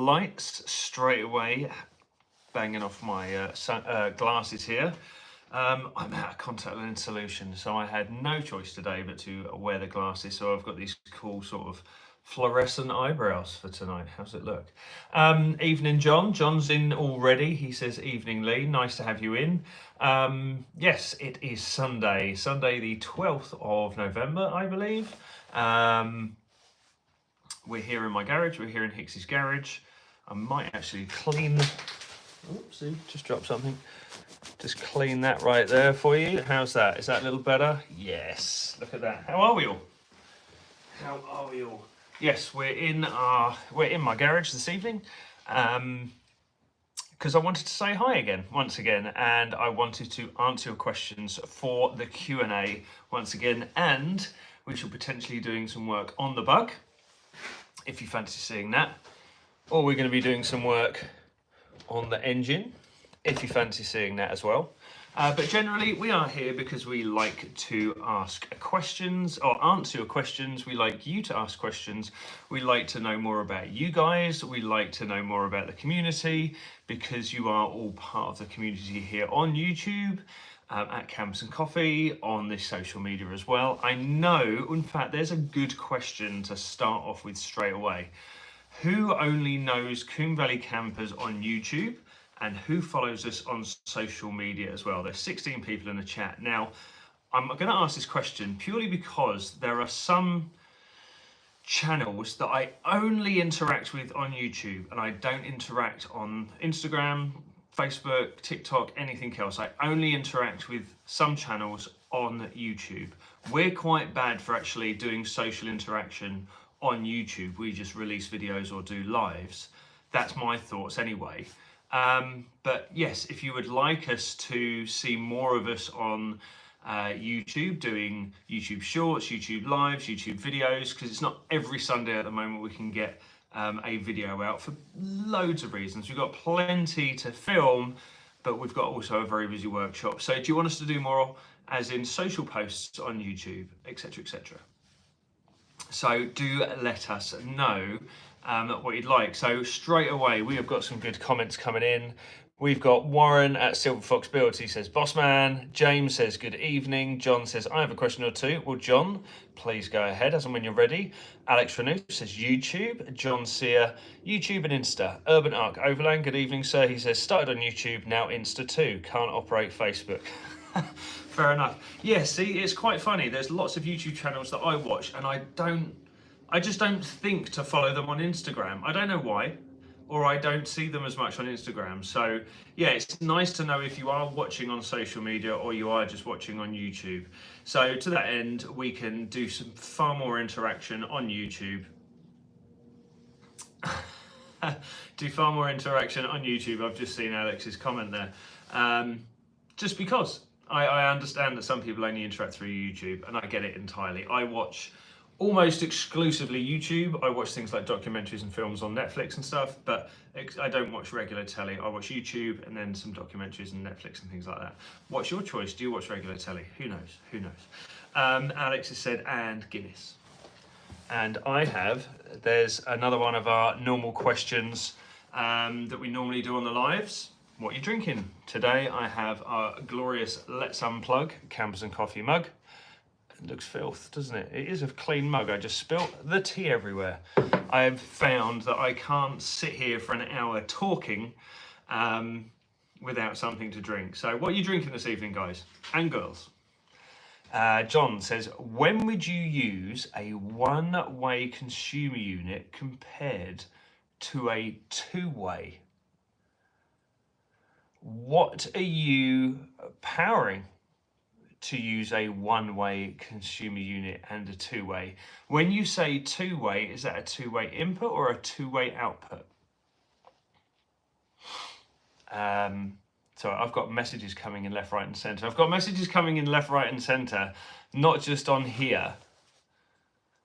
lights straight away, banging off my glasses here. I'm out of contact lens solution, so I had no choice today but to wear the glasses. So I've got these cool sort of fluorescent eyebrows for tonight. How's it look? Evening, John. John's in already. He says, evening, Leigh. Nice to have you in. Yes, it is Sunday the 12th of November, I believe. We're here in my garage. We're here in Hicksy's garage. I might actually clean. Oopsie, just dropped something. Just clean that right there for you. How's that? Is that a little better? Yes. Look at that. How are we all? How are we all? Yes, we're in my garage this evening. Because I wanted to say hi again, once again, and I wanted to answer your questions for the Q&A once again, and we shall potentially be doing some work on the bug, if you fancy seeing that, or we're going to be doing some work on the engine, if you fancy seeing that as well. But generally, we are here because we like to ask questions or answer your questions. We like you to ask questions. We like to know more about you guys. We like to know more about the community because you are all part of the community here on YouTube, at Campus and Coffee, on this social media as well. I know, in fact, there's a good question to start off with straight away. Who only knows Coombe Valley Campers on YouTube? And who follows us on social media as well? There's 16 people in the chat. Now, I'm going to ask this question purely because there are some channels that I only interact with on YouTube and I don't interact on Instagram, Facebook, TikTok, anything else. I only interact with some channels on YouTube. We're quite bad for actually doing social interaction on YouTube. We just release videos or do lives. That's my thoughts anyway. But yes, if you would like us to see more of us on YouTube, doing YouTube shorts, YouTube lives, YouTube videos, because it's not every Sunday at the moment we can get a video out for loads of reasons. We've got plenty to film, but we've got also a very busy workshop. So do you want us to do more as in social posts on YouTube, etc., etc.? So do let us know what you'd like. So straight away, we have got some good comments coming in. We've got Warren at Silver Fox Builds. He says, boss man. James says, good evening. John says, I have a question or two. Well, John, please go ahead as and when you're ready. Alex Renew says, YouTube. John Sear, YouTube and Insta. Urban Arc Overland, good evening, sir. He says, started on YouTube, now Insta too. Can't operate Facebook. Fair enough. Yeah, see, it's quite funny. There's lots of YouTube channels that I watch and I just don't think to follow them on Instagram. I don't know why, or I don't see them as much on Instagram. So yeah, it's nice to know if you are watching on social media or you are just watching on YouTube. So to that end, we can do some far more interaction on YouTube. Do far more interaction on YouTube. I've just seen Alex's comment there. Just because I understand that some people only interact through YouTube, and I get it entirely. I watch almost exclusively YouTube. I watch things like documentaries and films on Netflix and stuff, but I don't watch regular telly. I watch YouTube and then some documentaries and Netflix and things like that. What's your choice? Do you watch regular telly? Who knows? Who knows? Alex has said, and Guinness. And I have, there's another one of our normal questions that we normally do on the lives. What are you drinking? Today I have our glorious Let's Unplug Campers and Coffee mug. It looks filth, doesn't it? It is a clean mug. I just spilt the tea everywhere. I have found that I can't sit here for an hour talking without something to drink. So what are you drinking this evening, guys and girls? John says, when would you use a one-way consumer unit compared to a two-way? What are you powering to use a one-way consumer unit and a two-way? When you say two-way, is that a two-way input or a two-way output? So I've got messages coming in left, right and centre. I've got messages coming in left, right and centre, not just on here,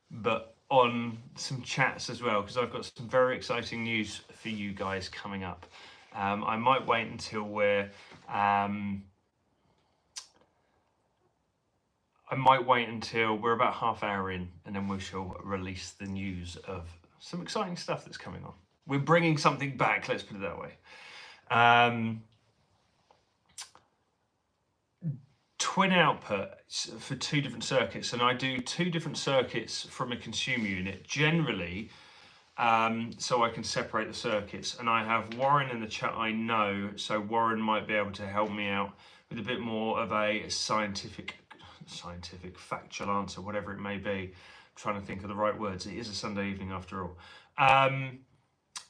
but on some chats as well, because I've got some very exciting news for you guys coming up. I might wait until we're about half hour in, and then we shall release the news of some exciting stuff that's coming on. We're bringing something back, let's put it that way. Twin outputs for 2 different circuits, and I do 2 different circuits from a consumer unit generally, so I can separate the circuits. And I have Warren in the chat, I know, so Warren might be able to help me out with a bit more of a scientific factual answer, whatever it may be. I'm trying to think of the right words. It is a Sunday evening after all.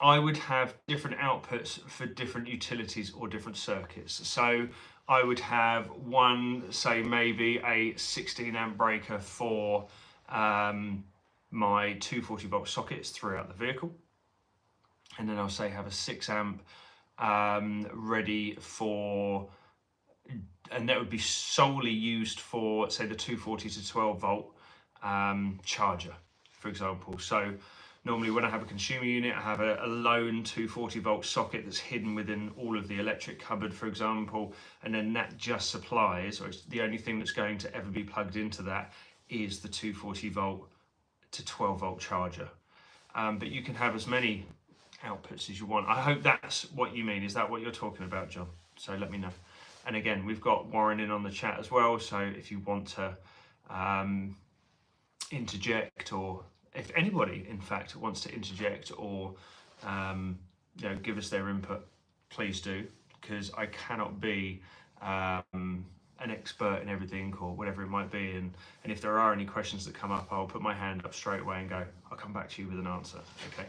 I would have different outputs for different utilities or different circuits. So I would have one, say maybe a 16 amp breaker for my 240 volt sockets throughout the vehicle. And then I'll say have a 6 amp ready for, and that would be solely used for, say, the 240 to 12 volt charger, for example. So normally when I have a consumer unit, I have a lone 240 volt socket that's hidden within all of the electric cupboard, for example, and then that just supplies, or it's the only thing that's going to ever be plugged into that is the 240 volt to 12 volt charger. But you can have as many outputs as you want. I hope that's what you mean. Is that what you're talking about, John? So let me know. And again, we've got Warren in on the chat as well, so if you want to interject, or if anybody in fact wants to interject or give us their input, please do, because I cannot be an expert in everything or whatever it might be, and if there are any questions that come up, I'll put my hand up straight away and go, I'll come back to you with an answer. Okay.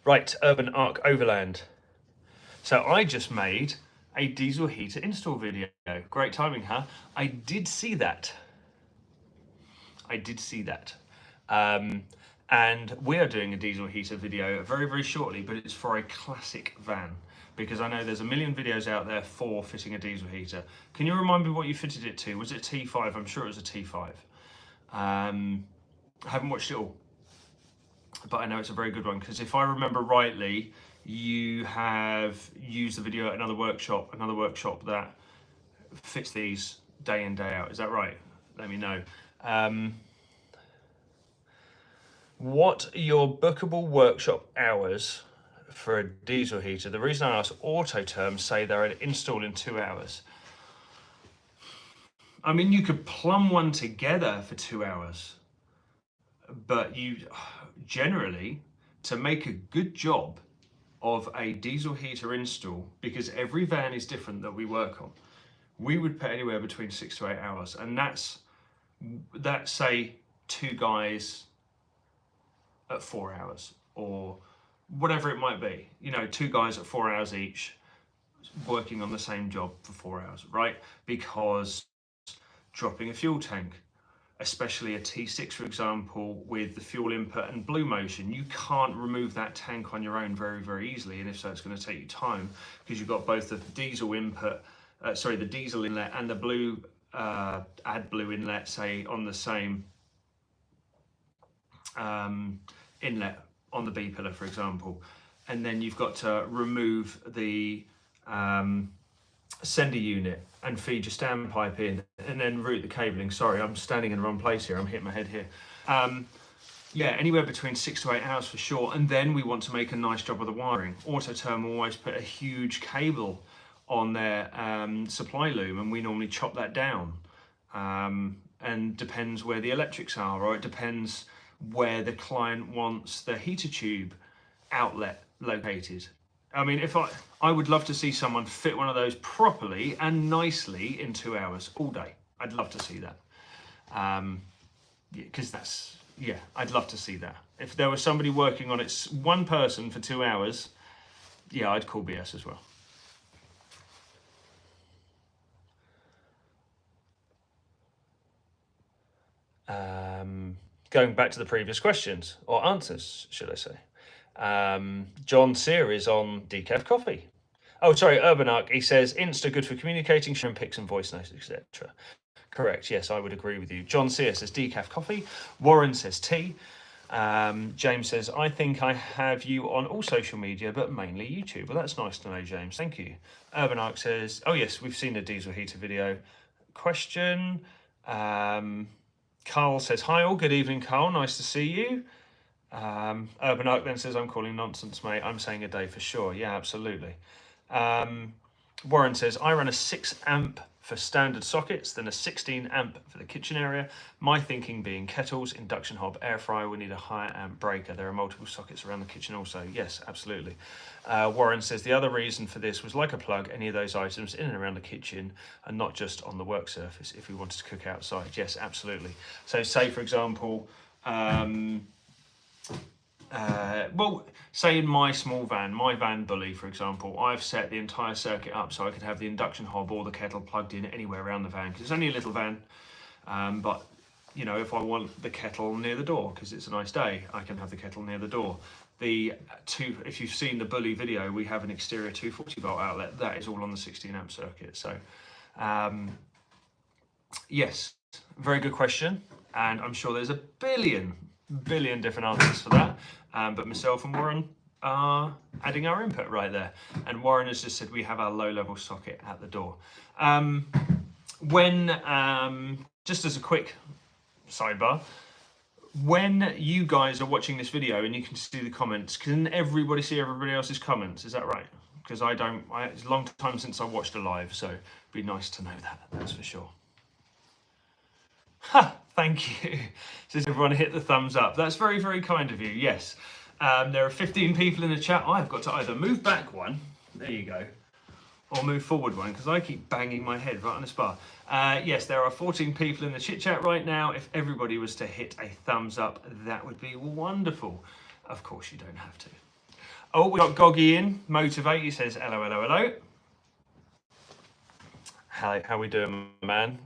Right, Urban Arc Overland. So I just made a diesel heater install video. Great timing, huh? I did see that. And we are doing a diesel heater video very, very shortly, but it's for a classic van, because I know there's a million videos out there for fitting a diesel heater. Can you remind me what you fitted it to? Was it T5? I'm sure it was a T5. I haven't watched it all, but I know it's a very good one, because if I remember rightly, you have used the video at another workshop that fits these day in, day out. Is that right? Let me know. What are your bookable workshop hours for a diesel heater? The reason I ask, Auto Terms say they're an install in 2 hours. I mean, you could plumb one together for 2 hours, but you generally, to make a good job of a diesel heater install, because every van is different that we work on, we would put anywhere between 6 to 8 hours, and that's say 2 guys at 4 hours, or whatever it might be, 2 guys at 4 hours each working on the same job for 4 hours, right? Because dropping a fuel tank, especially a T6, for example, with the fuel input and blue motion, you can't remove that tank on your own very, very easily. And if so, it's going to take you time, because you've got both the diesel input, the diesel inlet and the blue AdBlue inlet, say, on the same inlet on the B pillar, for example. And then you've got to remove the sender unit and feed your standpipe in, and then route the cabling. Sorry, I'm standing in the wrong place here. I'm hitting my head here. Yeah, anywhere between 6 to 8 hours for sure. And then we want to make a nice job of the wiring. Autoterm always put a huge cable on their supply loom, and we normally chop that down. And depends where the electrics are, or it depends where the client wants the heater tube outlet located. I mean, I would love to see someone fit one of those properly and nicely in 2 hours all day. I'd love to see that. Because I'd love to see that. If there was somebody working on it, one person for 2 hours, yeah, I'd call BS as well. Going back to the previous questions, or answers, should I say. John Sear is on decaf coffee. Oh, sorry, Urban Arc, he says, Insta good for communicating, sharing pics and voice notes, etc. Correct, yes, I would agree with you. John Sear says decaf coffee. Warren says tea. James says, I think I have you on all social media, but mainly YouTube. Well, that's nice to know, James. Thank you. Urban Arc says, oh yes, we've seen the diesel heater video. Question. Carl says, hi all, good evening, Carl. Nice to see you. Urban Arc then says, I'm calling nonsense, mate. I'm saying a day for sure. Yeah, absolutely. Warren says, I run a 6 amp for standard sockets, then a 16 amp for the kitchen area. My thinking being kettles, induction hob, air fryer, we need a higher amp breaker. There are multiple sockets around the kitchen also. Yes, absolutely. Warren says, the other reason for this was like a plug, any of those items in and around the kitchen and not just on the work surface if we wanted to cook outside. Yes, absolutely. So say, for example, well, say in my small van, my van bully, for example, I've set the entire circuit up so I could have the induction hob or the kettle plugged in anywhere around the van, because it's only a little van. But, you know, if I want the kettle near the door, because it's a nice day, I can have the kettle near the door. If you've seen the bully video, we have an exterior 240 volt outlet. That is all on the 16 amp circuit. So, yes, very good question. And I'm sure there's a billion different answers for that, but myself and Warren are adding our input right there. And Warren has just said we have our low level socket at the door. Just as a quick sidebar, when you guys are watching this video and you can see the comments, can everybody see everybody else's comments? Is that right? Because it's a long time since I watched a live, so it'd be nice to know that, that's for sure. Ha! Thank you. Says everyone hit the thumbs up. That's very, very kind of you. Yes. There are 15 people in the chat. I've got to either move back one, there you go, or move forward one, because I keep banging my head right on this bar. Yes, there are 14 people in the chit chat right now. If everybody was to hit a thumbs up, that would be wonderful. Of course, you don't have to. Oh, we got Goggy in. Motivate. He says, hello, hello, hello. How we doing, man?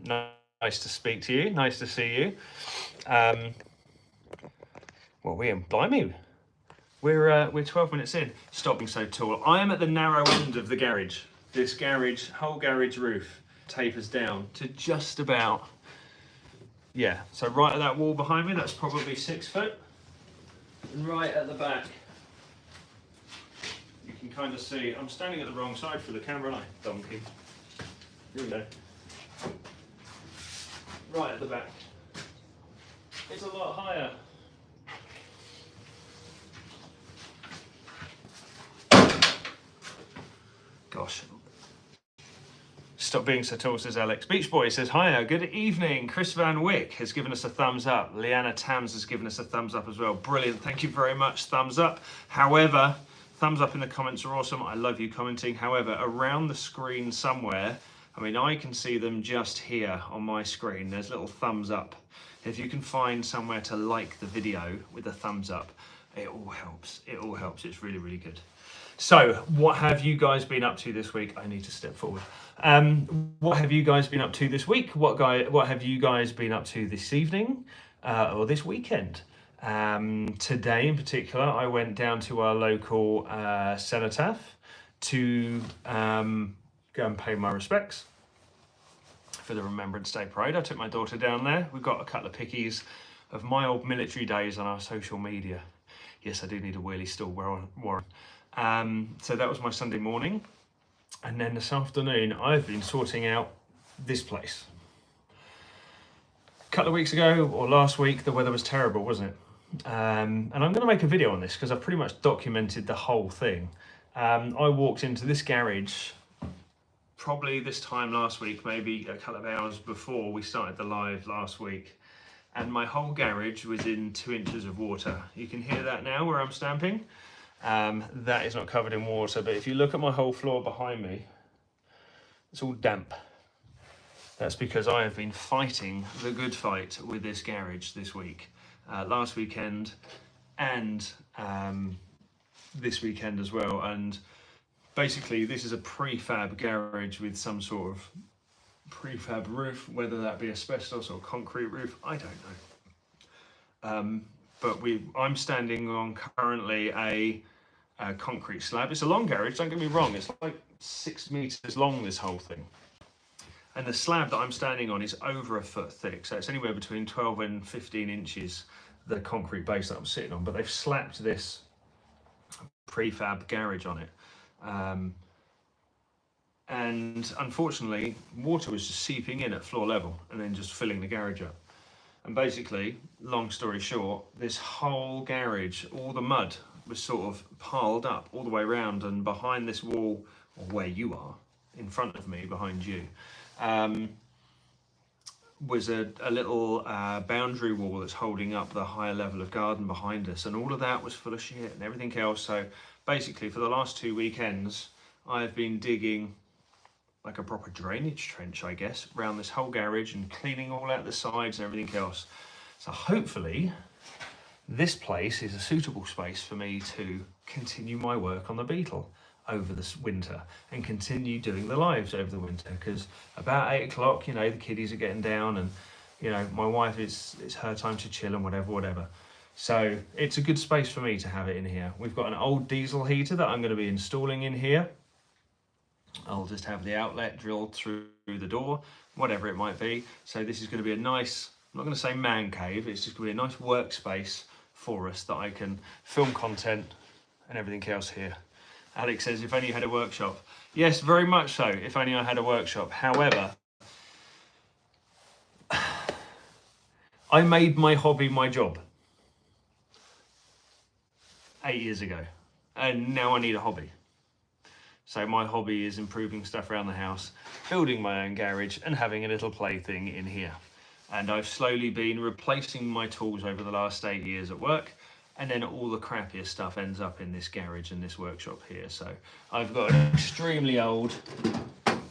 Nice to speak to you. Nice to see you. Well, blimey. We're 12 minutes in. Stop being so tall. I am at the narrow end of the garage. This whole garage roof tapers down to just about, yeah. So right at that wall behind me, that's probably 6 foot. And right at the back, you can kind of see, I'm standing at the wrong side for the camera, aren't I, donkey? Here we go. Right at the back. It's a lot higher. Gosh. Stop being so tall, says Alex. Beach Boy says, hiya, good evening. Chris Van Wyck has given us a thumbs up. Leanna Tams has given us a thumbs up as well. Brilliant, thank you very much, thumbs up. However, thumbs up in the comments are awesome. I love you commenting. However, around the screen somewhere, I mean, I can see them just here on my screen. There's little thumbs up. If you can find somewhere to like the video with a thumbs up, it all helps. It all helps. It's really, really good. So, what have you guys been up to this week? I need to step forward. What have you guys been up to this week? What have you guys been up to this evening or this weekend? Today in particular, I went down to our local cenotaph to go and pay my respects for the Remembrance Day parade. I took my daughter down there. We've got a couple of pickies of my old military days on our social media. Yes, I do need a wheelie stool, Warren. So that was my Sunday morning. And then this afternoon, I've been sorting out this place. A couple of weeks ago, or last week, the weather was terrible, wasn't it? And I'm going to make a video on this because I've pretty much documented the whole thing. I walked into this garage probably this time last week, maybe a couple of hours before we started the live last week. And my whole garage was in 2 inches of water. You can hear that now where I'm stamping. That is not covered in water, but if you look at my whole floor behind me, it's all damp. That's because I have been fighting the good fight with this garage this week. Last weekend and this weekend as well. And basically this is a prefab garage with some sort of prefab roof, whether that be asbestos or concrete roof, I don't know. But I'm standing on currently a concrete slab. It's a long garage, don't get me wrong, it's like 6 meters long, this whole thing. And the slab that I'm standing on is over a foot thick, so it's anywhere between 12 and 15 inches, the concrete base that I'm sitting on. But they've slapped this prefab garage on it. And unfortunately, water was just seeping in at floor level and then just filling the garage up. And basically, long story short, this whole garage, all the mud was sort of piled up all the way around, and behind this wall, or where you are, in front of me, behind you, was a little boundary wall that's holding up the higher level of garden behind us, and all of that was full of shit and everything else. So basically, for the last 2 weekends, I've been digging like a proper drainage trench, I guess, around this whole garage and cleaning all out the sides and everything else. So hopefully this place is a suitable space for me to continue my work on the Beetle over this winter and continue doing the lives over the winter, because about 8 o'clock, you know, the kiddies are getting down, and you know, my wife, it's her time to chill and whatever. So it's a good space for me to have it in here. We've got an old diesel heater that I'm going to be installing in here. I'll just have the outlet drilled through the door, whatever it might be. So this is going to be a nice, I'm not going to say man cave, it's just going to be a nice workspace for us that I can film content and everything else here. Alex says, if only you had a workshop. Yes, very much so, if only I had a workshop. However, I made my hobby my job 8 years ago, and now I need a hobby. So my hobby is improving stuff around the house, building my own garage, and having a little plaything in here. And I've slowly been replacing my tools over the last 8 years at work, and then all the crappier stuff ends up in this garage and this workshop here. So I've got an extremely old,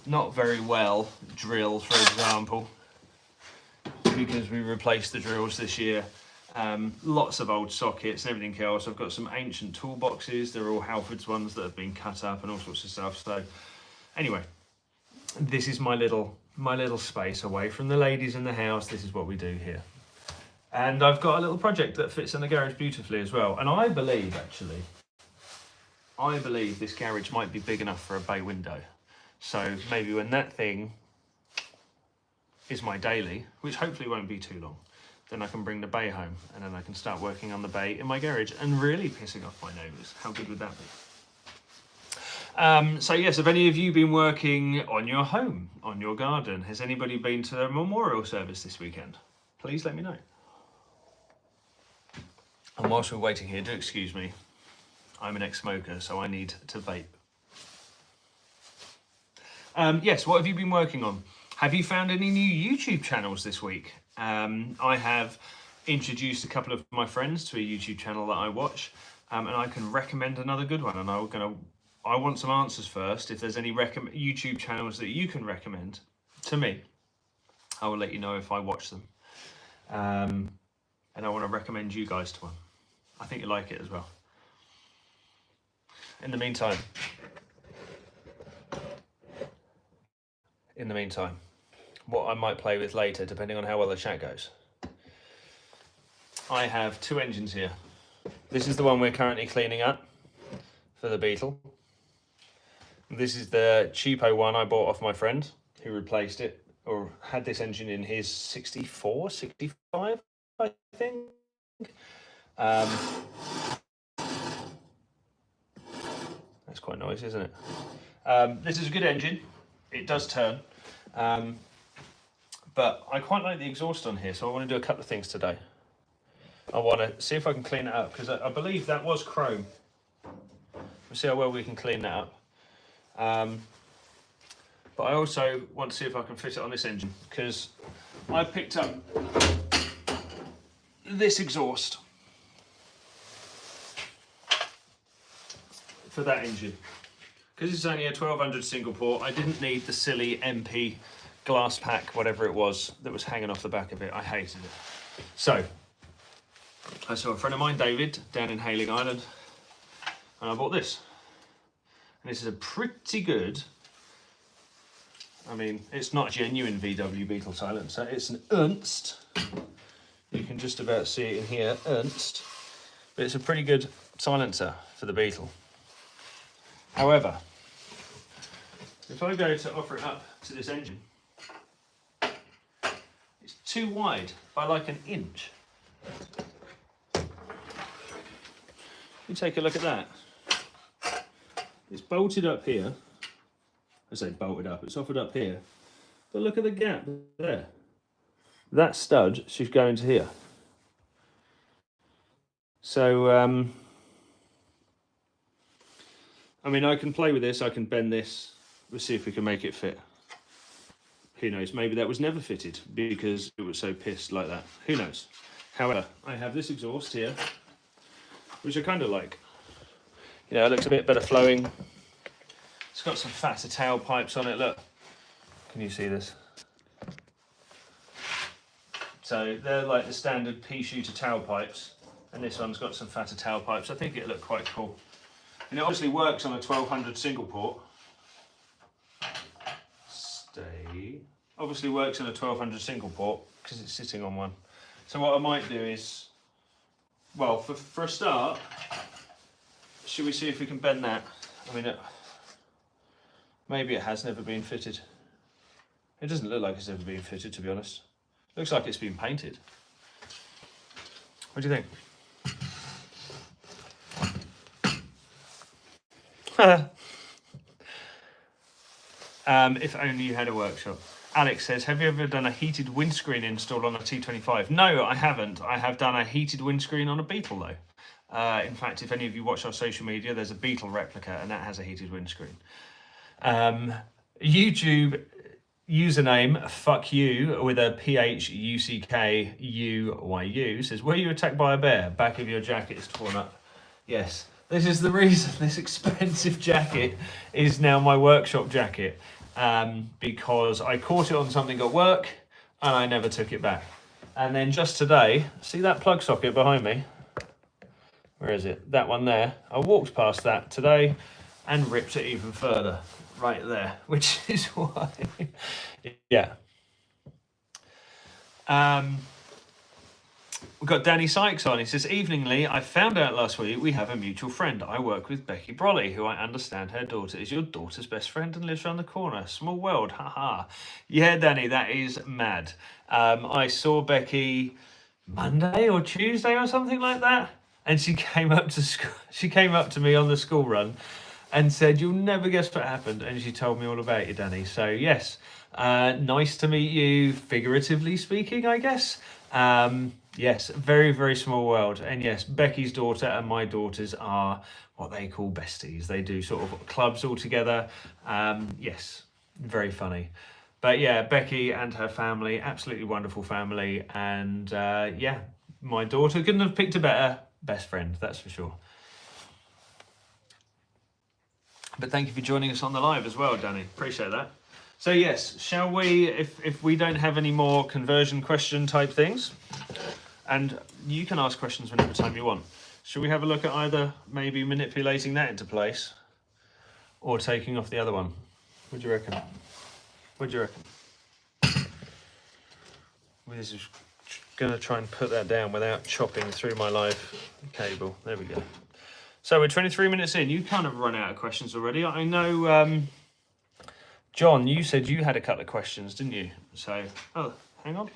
not very well drill, for example, because we replaced the drills this year. Lots of old sockets and everything else. I've got some ancient toolboxes. They're all Halford's ones that have been cut up and all sorts of stuff. So anyway, this is my little space away from the ladies in the house. This is what we do here. And I've got a little project that fits in the garage beautifully as well. And I believe this garage might be big enough for a bay window. So maybe when that thing is my daily, which hopefully won't be too long, then I can bring the bay home, and then I can start working on the bay in my garage and really pissing off my neighbours. How good would that be? So yes, have any of you been working on your home, on your garden? Has anybody been to a memorial service this weekend? Please let me know. And whilst we're waiting here, do excuse me, I'm an ex-smoker, so I need to vape. Yes, what have you been working on? Have you found any new YouTube channels this week? I have introduced a couple of my friends to a YouTube channel that I watch, and I can recommend another good one. And I want some answers first. If there's any YouTube channels that you can recommend to me, I will let you know if I watch them. And I want to recommend you guys to one. I think you'll like it as well. In the meantime, what I might play with later, depending on how well the chat goes. I have 2 engines here. This is the one we're currently cleaning up for the Beetle. This is the cheapo one I bought off my friend who replaced it, or had this engine in his 64, 65, I think. That's quite noisy, isn't it? This is a good engine. It does turn. But I quite like the exhaust on here, so I want to do a couple of things today. I want to see if I can clean it up, because I believe that was chrome. We'll see how well we can clean that up. But I also want to see if I can fit it on this engine, because I picked up this exhaust for that engine. Because it's only a 1200 single port, I didn't need the silly MP glass pack, whatever it was, that was hanging off the back of it. I hated it. So, I saw a friend of mine, David, down in Hayling Island, and I bought this. And this is a pretty good, I mean, it's not a genuine VW Beetle silencer, it's an Ernst. You can just about see it in here, Ernst. But it's a pretty good silencer for the Beetle. However, if I go to offer it up to this engine, it's too wide by like an inch. You take a look at that. It's bolted up here. I say bolted up, it's offered up here. But look at the gap there. that stud should go into here. So, I mean, I can play with this, I can bend this, we'll see if we can make it fit. Who knows, maybe that was never fitted because it was so pissed like that. Who knows? However, I have this exhaust here, which I kind of like. You know, it looks a bit better flowing. It's got some fatter tailpipes on it, look. Can you see this? So they're like the standard pea shooter tailpipes, and this one's got some fatter tailpipes. I think it'll look quite cool. And it obviously works on a 1200 single port. Obviously works on a 1200 single port because it's sitting on one. So what I might do is, well, for a start, should we see if we can bend that? I mean, maybe it has never been fitted. It doesn't look like it's ever been fitted, to be honest. Looks like it's been painted. What do you think? If only you had a workshop. Alex says, have you ever done a heated windscreen install on a T25? No, I haven't. I have done a heated windscreen on a Beetle, though. In fact, if any of you watch our social media, there's a Beetle replica, and that has a heated windscreen. YouTube username, fuck you, with a PHUCKUYU, says, were you attacked by a bear? Back of your jacket is torn up. Yes. This is the reason this expensive jacket is now my workshop jacket. Because I caught it on something at work and I never took it back. And then just today, see that plug socket behind me? Where is it? That one there. I walked past that today and ripped it even further. Right there, which is why, yeah. We've got Danny Sykes on. He says, evening, Leigh. I found out last week we have a mutual friend. I work with Becky Brolly, who I understand her daughter is your daughter's best friend and lives around the corner. Small world, haha. Yeah, Danny, that is mad. I saw Becky Monday or Tuesday or something like that, and she came up to school. She came up to me on the school run and said, you'll never guess what happened, and she told me all about you, Danny. So yes, nice to meet you, figuratively speaking, I guess. Yes, very, very small world. And yes, Becky's daughter and my daughters are what they call besties. They do sort of clubs all together. Yes, very funny. But yeah, Becky and her family, absolutely wonderful family. And yeah, my daughter couldn't have picked a better best friend, that's for sure. But thank you for joining us on the live as well, Danny. Appreciate that. So yes, shall we, if we don't have any more conversion question type things, and you can ask questions whenever time you want, should we have a look at either maybe manipulating that into place or taking off the other one? What do you reckon? What do you reckon? We're just going to try and put that down without chopping through my live cable. There we go. So we're 23 minutes in. You kind of run out of questions already. I know, John, you said you had a couple of questions, didn't you? So, oh, hang on.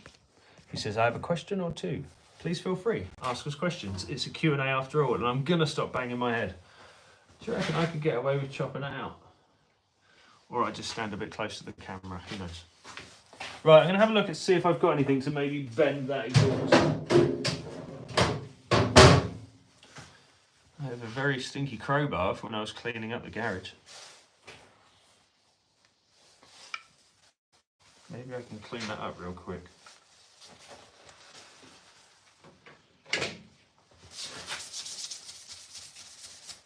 He says, I have a question or two. Please feel free. Ask us questions. It's a Q&A after all, and I'm going to stop banging my head. Do you reckon I could get away with chopping it out? Or I just stand a bit close to the camera. Who knows? Right, I'm going to have a look and see if I've got anything to maybe bend that exhaust. I have a very stinky crowbar from when I was cleaning up the garage. Maybe I can clean that up real quick.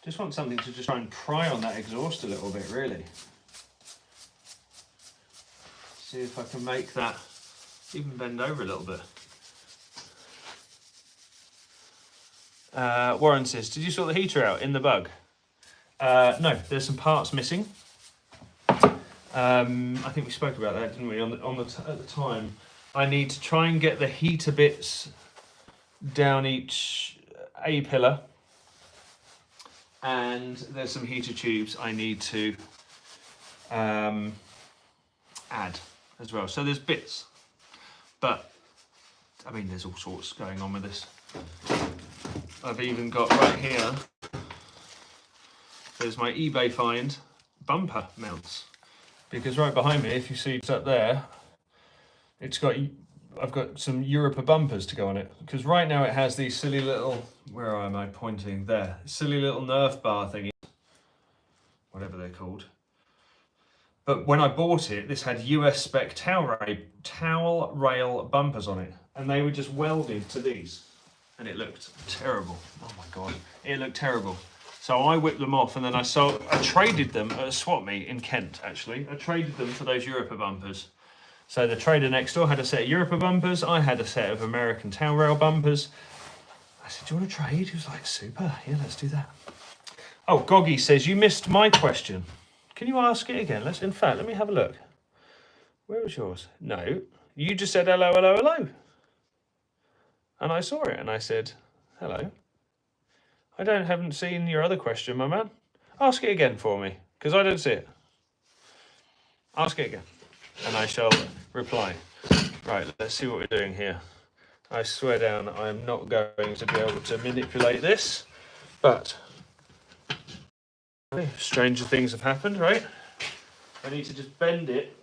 Just want something to just try and pry on that exhaust a little bit, really. See if I can make that even bend over a little bit. Warren says, did you sort the heater out in the bug? No, there's some parts missing. I think we spoke about that, didn't we, at the time. I need to try and get the heater bits down each A-pillar. And there's some heater tubes I need to add as well. So there's bits, but I mean, there's all sorts going on with this. I've even got right here, there's my eBay find bumper mounts. Because right behind me, if you see it's up there, it's got I've got some Europa bumpers to go on it, because right now it has these silly little, where am I pointing? There, silly little Nerf bar thingy, whatever they're called. But when I bought it, this had US spec towel rail bumpers on it, and they were just welded to these, and it looked terrible. Oh my God, it looked terrible. So I whipped them off, and then I traded them at a swap meet in Kent, actually. I traded them for those Europa bumpers. So the trader next door had a set of Europa bumpers. I had a set of American tail rail bumpers. I said, do you want to trade? He was like, super, yeah, let's do that. Oh, Goggy says, you missed my question. Can you ask it again? In fact, let me have a look. Where was yours? No, you just said hello, hello, hello. And I saw it and I said, hello. I haven't seen your other question, my man. Ask it again for me, because I don't see it. Ask it again. And I shall reply. Right, let's see what we're doing here. I swear down, I am not going to be able to manipulate this, but stranger things have happened, right? I need to just bend it.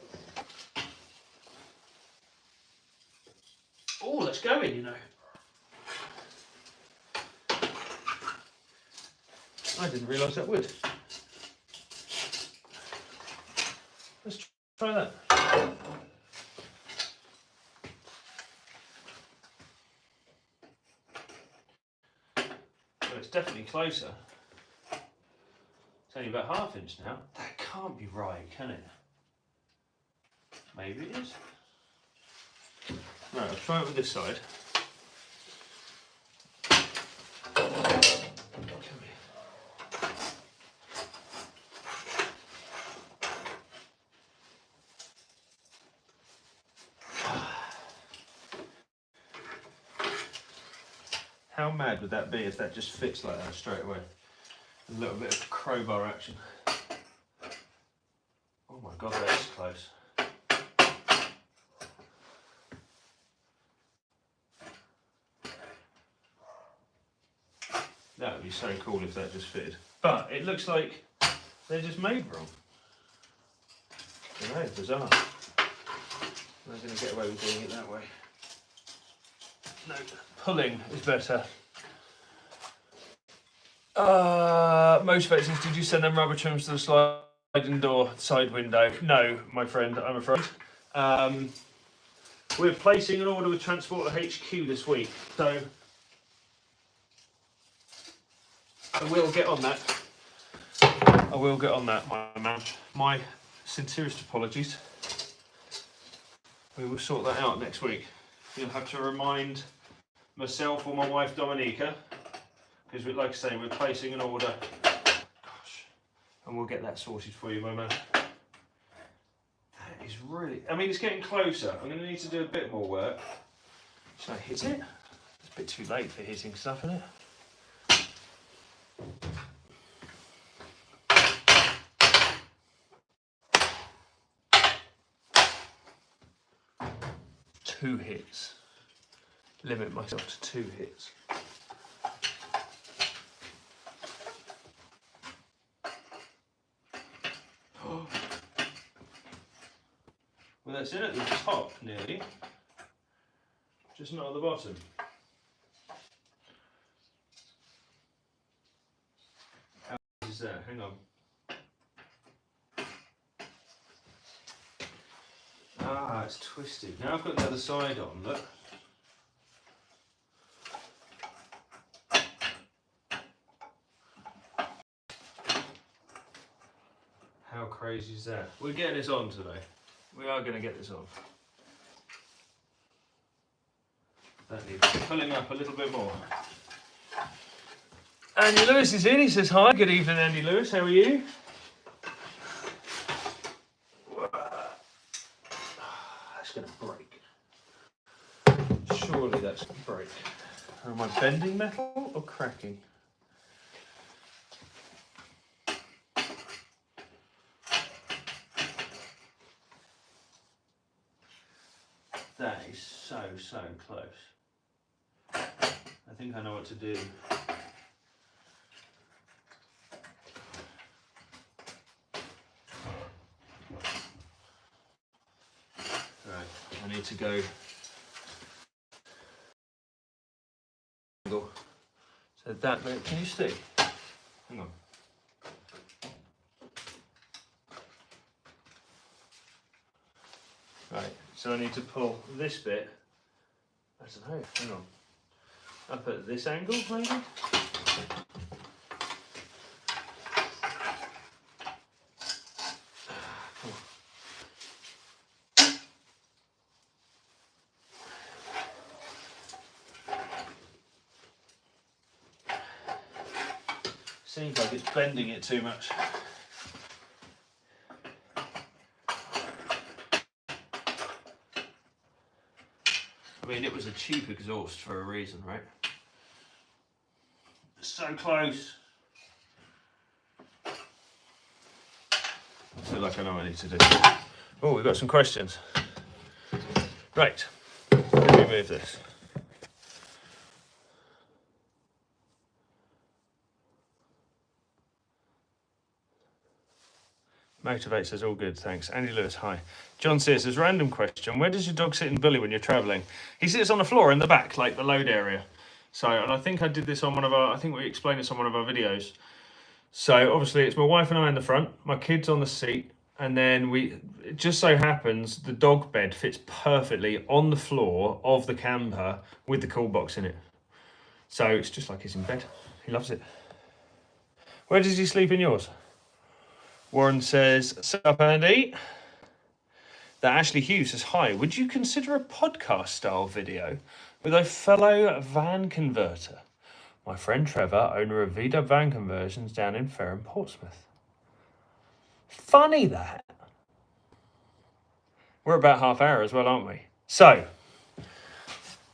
Oh, that's going, you know. I didn't realise that would. Let's try that. Well, it's definitely closer. It's only about ½ inch now. That can't be right, can it? Maybe it is. Right, I'll try it with this side. Come here. How mad would that be if that just fits like that straight away? A little bit of crowbar action. Oh my God, that's close. That would be so cool if that just fitted. But it looks like they're just made wrong. I don't know, bizarre. I'm going to get away with doing it that way. No, pulling is better. Motivators, did you send them rubber trims to the sliding door side window? No, my friend, I'm afraid. We're placing an order with Transporter HQ this week, so I will get on that. I will get on that, my man. My sincerest apologies. We will sort that out next week. You'll have to remind myself or my wife Dominica, because like I say, we're placing an order. Gosh, and we'll get that sorted for you, my man. That is really, I mean, it's getting closer. I'm going to need to do a bit more work. Should I hit it? It's a bit too late for hitting stuff, isn't it? Two hits. Limit myself to 2 hits. Oh. Well, that's it at the top nearly, just not at the bottom. How is that? Hang on. Ah, it's twisted. Now I've got the other side on, look. How crazy is that? We're getting this on today. We are going to get this on. That needs pulling up a little bit more. Andy Lewis is in. He says hi. Good evening, Andy Lewis. How are you? That's going to break. Surely that's going to break. Am I bending metal or cracking? That is so close. I think I know what to do. Right, I need to go with that bit. Can you see? Hang on. Right, so I need to pull this bit, I don't know, hang on, up at this angle maybe? Seems like it's bending it too much. I mean, it was a cheap exhaust for a reason, right? So close. I feel like I know what I need to do. Oh, we've got some questions. Right, let me move this. Motivate says, all good, thanks. Andy Lewis, hi. John says, random question. Where does your dog sit in Billy when you're travelling? He sits on the floor in the back, like the load area. So, and I think I did this on one of our, I think we explained this on one of our videos. So obviously it's my wife and I in the front, my kids on the seat, and then it just so happens the dog bed fits perfectly on the floor of the camper with the cool box in it. So it's just like he's in bed. He loves it. Where does he sleep in yours? Warren says, sup Andy? That Ashley Hughes says, hi, would you consider a podcast style video with a fellow van converter? My friend Trevor, owner of VW Van Conversions down in Fareham, Portsmouth. Funny that. We're about half hour as well, aren't we? So,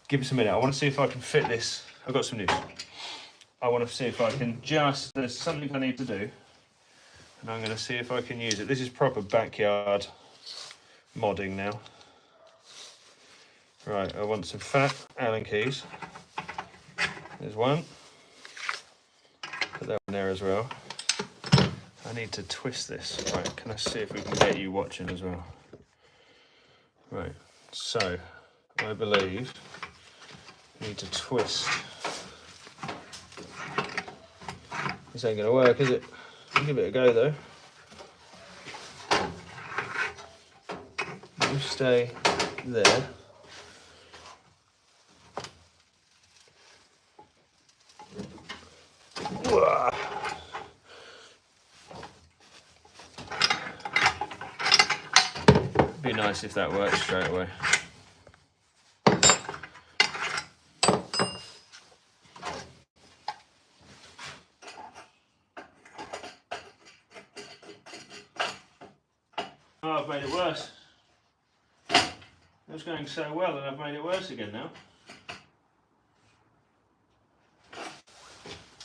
give us a minute. I want to see if I can fit this. I've got some news. I want to see if I can there's something I need to do. And I'm going to see if I can use it. This is proper backyard modding now. Right, I want some fat Allen keys. There's one. Put that one there as well. I need to twist this. Right, can I see if we can get you watching as well? Right, so I believe I need to twist. This ain't going to work, is it? I'll give it a go though. You stay there. Be nice if that works straight away. Oh, I've made it worse. It was going so well and I've made it worse again now.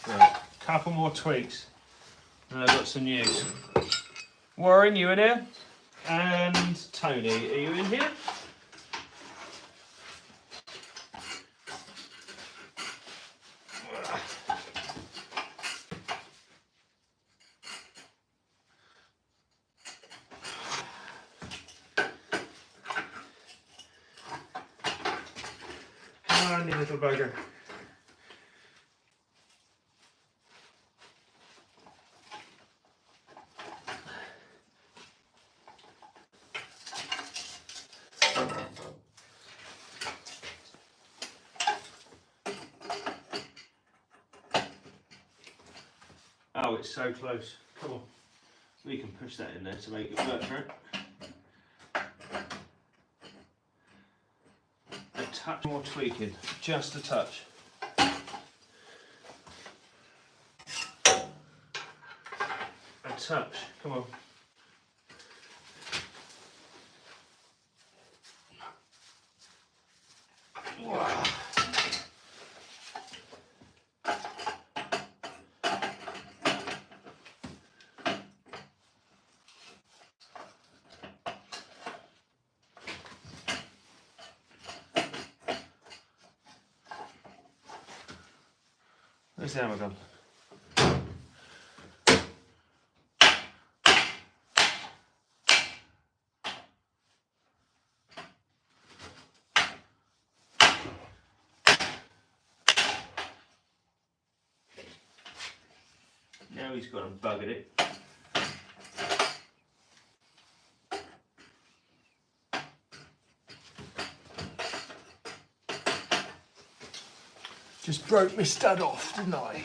Right, couple more tweaks and I've got some news. Warren, you in here? And Tony, are you in here? Come on, little bugger. Oh, it's so close. Come on. We can push that in there to make it work, right? A touch more tweaking, just a touch. A touch, come on. Wow. Where's the hammer gone? know he's got a bug in it. Just broke my stud off, didn't I?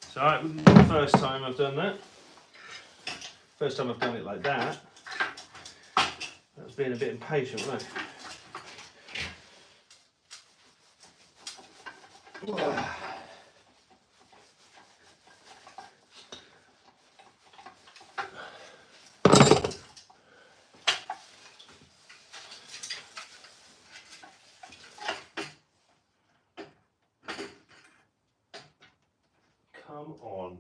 It's alright, it wasn't the first time I've done that. First time I've done it like that. That was being a bit impatient, wasn't it? Come on.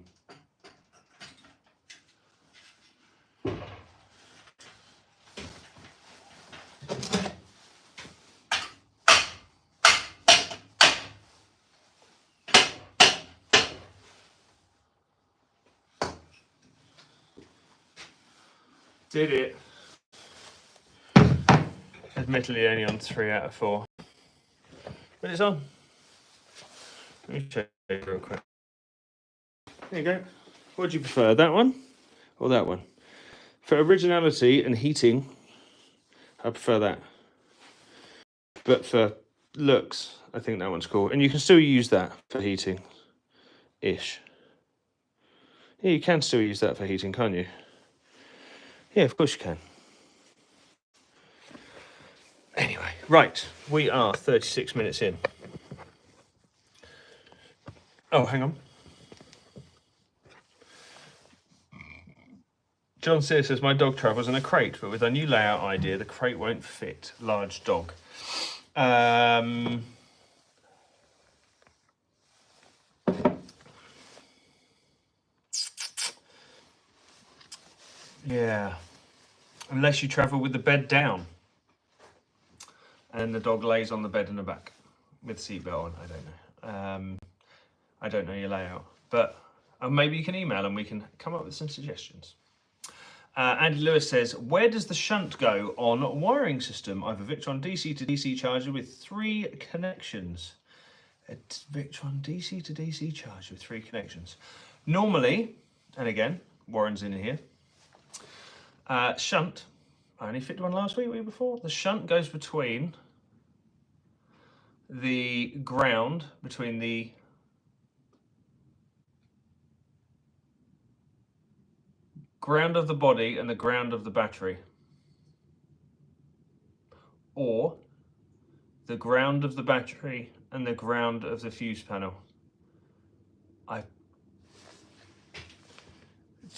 Did it. Admittedly only on 3 out of 4. But it's on. Let me check it real quick. There you go. What do you prefer, that one or that one? For originality and heating, I prefer that. But for looks, I think that one's cool. And you can still use that for heating-ish. Yeah, you can still use that for heating, can't you? Yeah, of course you can. Anyway, right, we are 36 minutes in. Oh, hang on. John Sear says, my dog travels in a crate, but with a new layout idea, the crate won't fit large dog. Yeah, unless you travel with the bed down and the dog lays on the bed in the back with seatbelt on. I don't know. I don't know your layout, but maybe you can email and we can come up with some suggestions. Andy Lewis says, where does the shunt go on wiring system? I have a Victron DC to DC charger with 3 connections. A Victron DC to DC charger with 3 connections. Normally, and again, Warren's in here, shunt, I only fitted one last week before. The shunt goes between the ground, between the ground of the body and the ground of the battery, or the ground of the battery and the ground of the fuse panel.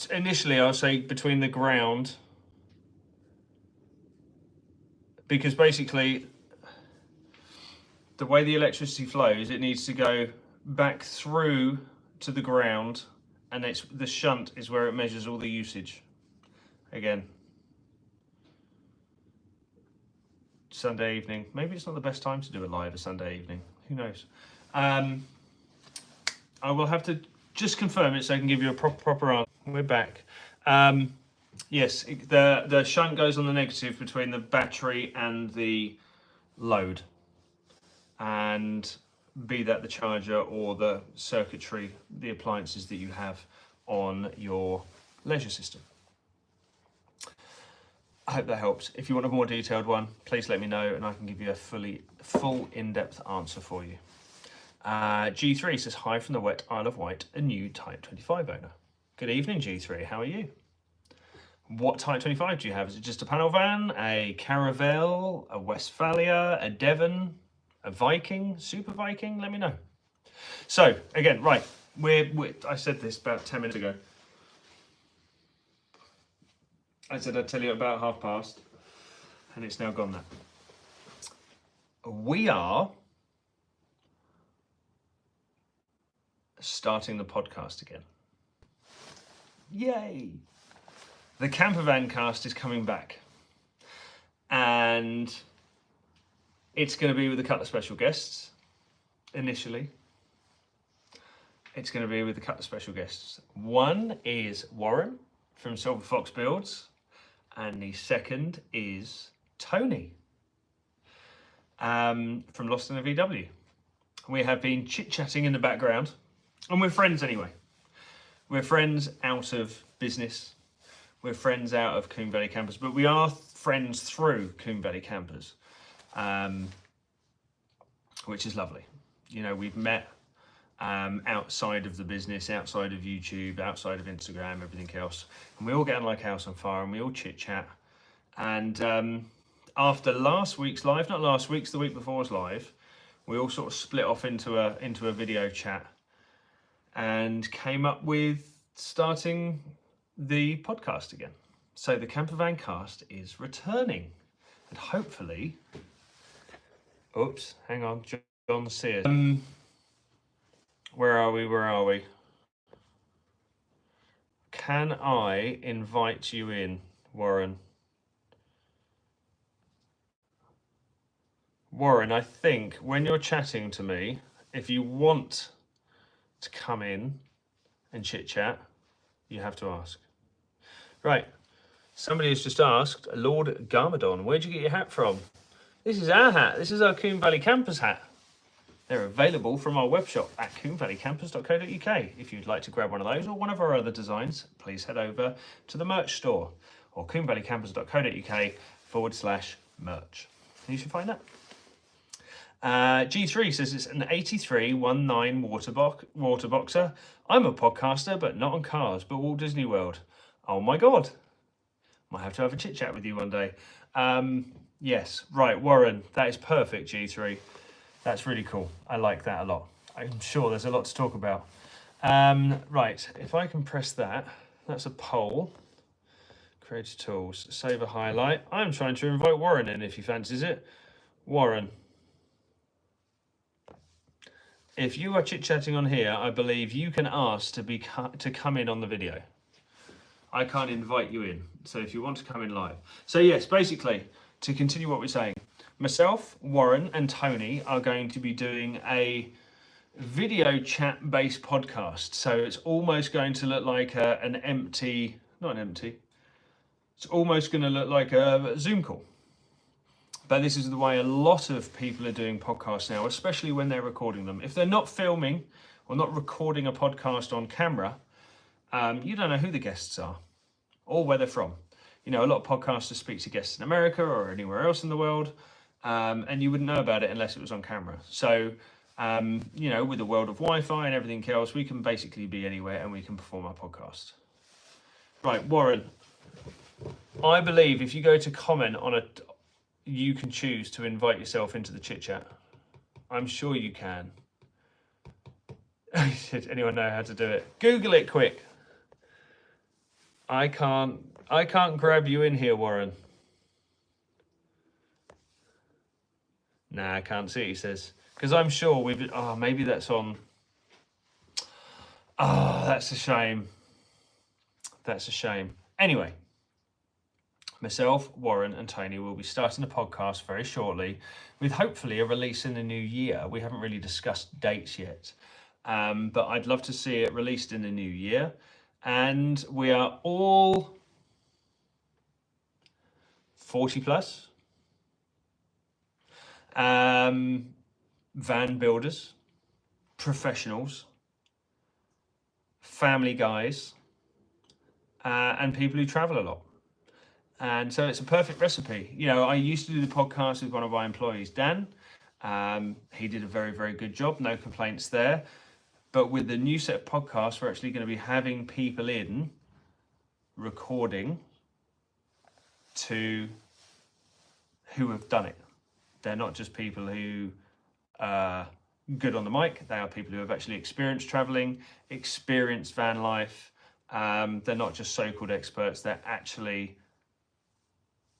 Initially I'll say between the ground, because basically the way the electricity flows, it needs to go back through to the ground, and the shunt is where it measures all the usage. Again, Sunday evening. Maybe it's not the best time to do a live a Sunday evening. Who knows? I will have to just confirm it so I can give you a proper answer. We're back. Yes, the shunt goes on the negative between the battery and the load, and be that the charger or the circuitry, the appliances that you have on your leisure system. I hope that helps. If you want a more detailed one, please let me know and I can give you a full in-depth answer for you. G3 says, hi from the wet Isle of Wight, a new Type 25 owner. Good evening, G3, how are you? What Type 25 do you have? Is it just a panel van, a Caravelle, a Westphalia, a Devon, a Viking, Super Viking? Let me know. So, again, right, I said this about 10 minutes ago. I said I'd tell you about past, and it's now gone that. We are starting the podcast again. Yay! The Campervan cast is coming back, and it's going to be with a couple of special guests. Initially, it's going to be with a couple of special guests. One is Warren from Silver Fox Builds, and the second is Tony from Lost in a VW. We have been chit-chatting in the background, and we're friends anyway. We're friends out of business. We're friends out of Combe Valley Campers, but we are friends through Combe Valley Campers, which is lovely. You know, we've met outside of the business, outside of YouTube, outside of Instagram, everything else. And we all get on like house on fire and we all chit chat. And after last week's live, not last week's, the week before's live, we all sort of split off into a video chat and came up with starting the podcast again. So the Campervan Cast is returning, and hopefully, oops, hang on, John Sears. Where are we? Can I invite you in, Warren? Warren, I think when you're chatting to me, if you want to come in and chit chat, you have to ask. Right, somebody has just asked, Lord Garmadon, where'd you get your hat from? This is our hat. This is our Combe Valley Campers hat. They're available from our webshop at combevalleycampers.co.uk. If you'd like to grab one of those or one of our other designs, please head over to the merch store or combevalleycampers.co.uk/merch. You should find that. G3 says it's an 8319 water boxer. I'm a podcaster, but not on cars, but Walt Disney World. Oh my God. Might have to have a chit chat with you one day. Yes, right, Warren, that is perfect, G3. That's really cool. I like that a lot. I'm sure there's a lot to talk about. Right, if I can press that, that's a poll. Creator Tools, save a highlight. I'm trying to invite Warren in if he fancies it. Warren. If you are chit-chatting on here, I believe you can ask to come in on the video. I can't invite you in. So if you want to come in live. So yes, basically, to continue what we're saying, myself, Warren, and Tony are going to be doing a video chat-based podcast. So it's almost going to look like it's almost going to look like a Zoom call. But this is the way a lot of people are doing podcasts now, especially when they're recording them. If they're not filming or not recording a podcast on camera, you don't know who the guests are or where they're from. You know, a lot of podcasters speak to guests in America or anywhere else in the world, and you wouldn't know about it unless it was on camera. So, you know, with the world of Wi-Fi and everything else, we can basically be anywhere and we can perform our podcast. Right, Warren, I believe if you go to comment on a... you can choose to invite yourself into the chit chat. I'm sure you can. Did anyone know how to do it? Google it quick. I can't grab you in here, Warren. Nah, I can't see it, he says. Because I'm sure we've... oh, maybe that's on... oh, that's a shame. That's a shame. Anyway. Myself, Warren, and Tony will be starting a podcast very shortly with hopefully a release in the new year. We haven't really discussed dates yet, but I'd love to see it released in the new year. And we are all 40 plus, van builders, professionals, family guys, and people who travel a lot. And so it's a perfect recipe. You know, I used to do the podcast with one of my employees, Dan. He did a very, very good job. No complaints there. But with the new set of podcasts, we're actually going to be having people in recording who have done it. They're not just people who are good on the mic. They are people who have actually experienced traveling, experienced van life. They're not just so-called experts. They're actually